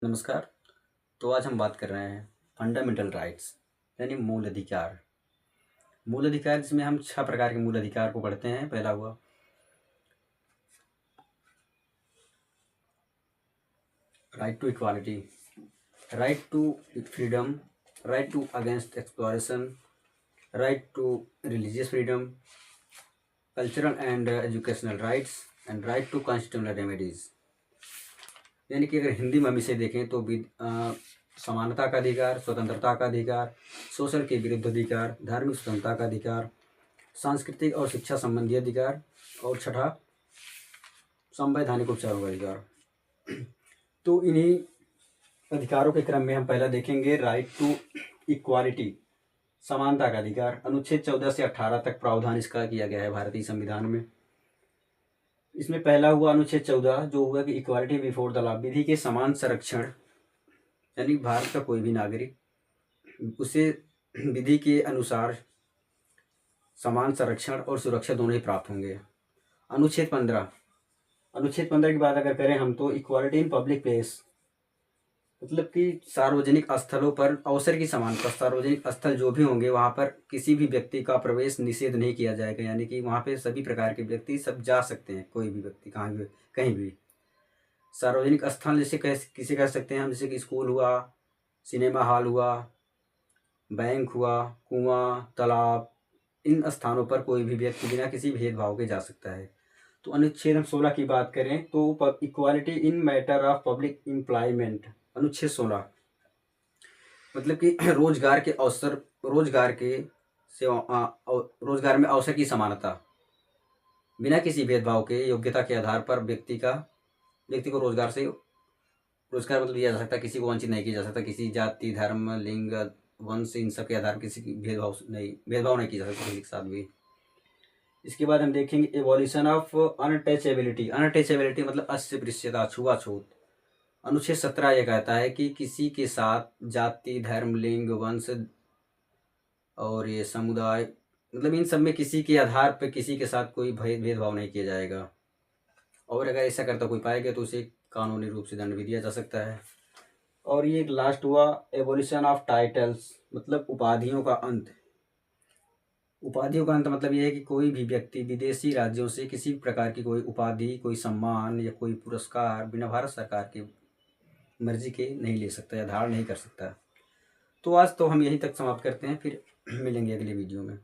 नमस्कार। तो आज हम बात कर रहे हैं फंडामेंटल राइट्स यानी मूल अधिकार। मूल अधिकार जिसमें हम 6 प्रकार के मूल अधिकार को पढ़ते हैं। पहला हुआ right to equality, right to freedom, right to against exploration, right to religious freedom, cultural and educational rights and right to constitutional remedies. यानी कि अगर हिंदी में हम इसे देखें तो समानता का अधिकार, स्वतंत्रता का अधिकार, शोषण के विरुद्ध अधिकार, धार्मिक स्वतंत्रता का अधिकार, सांस्कृतिक और शिक्षा संबंधी अधिकार और छठा संवैधानिक उपचारों का अधिकार। तो इन्हीं अधिकारों के क्रम में हम पहला देखेंगे राइट टू इक्वालिटी, समानता का अधिकार। अनुच्छेद 14 से 18 तक प्रावधान इसका किया गया है भारतीय संविधान में। इसमें पहला हुआ अनुच्छेद 14 जो हुआ कि इक्वालिटी बिफोर द लॉ, विधि के समान संरक्षण, यानी भारत का कोई भी नागरिक उसे विधि के अनुसार समान संरक्षण और सुरक्षा दोनों ही प्राप्त होंगे। अनुच्छेद 15 की बात अगर करें हम तो इक्वालिटी इन पब्लिक प्लेस, मतलब कि सार्वजनिक स्थलों पर अवसर की समानता। सार्वजनिक स्थल जो भी होंगे वहाँ पर किसी भी व्यक्ति का प्रवेश निषेध नहीं किया जाएगा, यानी कि वहाँ पे सभी प्रकार के व्यक्ति सब जा सकते हैं, कोई भी व्यक्ति कहाँ भी कहीं भी। सार्वजनिक स्थल जैसे किसे कह सकते हैं हम, जैसे कि स्कूल हुआ, सिनेमा हॉल हुआ, बैंक हुआ, कुआं, तालाब, इन स्थानों पर कोई भी व्यक्ति बिना किसी भेदभाव के जा सकता है। तो अनुच्छेद 16 की बात करें तो equality in matter of public employment, अनुच्छेद 16 मतलब कि रोजगार के अवसर, रोजगार में अवसर की समानता, बिना किसी भेदभाव के योग्यता के आधार पर व्यक्ति को रोजगार मतलब दिया जा सकता है। किसी को वंचित नहीं किया जा सकता, किसी जाति, धर्म, लिंग, वंश, इन सब के आधार पर किसी की भेदभाव नहीं किया जा सकता किसी के साथ भी। इसके बाद हम देखेंगे एवोल्यूशन ऑफ अनटचेबिलिटी मतलब अस्पृश्यता, छुआछूत। अनुच्छेद 17 ये कहता है कि किसी के साथ जाति, धर्म, लिंग, वंश और ये समुदाय, मतलब इन सब में किसी के आधार पर किसी के साथ कोई भेदभाव नहीं किया जाएगा, और अगर ऐसा करता कोई पाएगा तो उसे कानूनी रूप से दंड भी दिया जा सकता है। और ये एक लास्ट हुआ एवोल्यूशन ऑफ टाइटल्स, मतलब उपाधियों का अंत। उपाधियों का अंत मतलब ये है कि कोई भी व्यक्ति विदेशी राज्यों से किसी प्रकार की कोई उपाधि, कोई सम्मान या कोई पुरस्कार बिना भारत सरकार की मर्जी के नहीं ले सकता या धारण नहीं कर सकता। तो आज तो हम यहीं तक समाप्त करते हैं, फिर मिलेंगे अगले वीडियो में।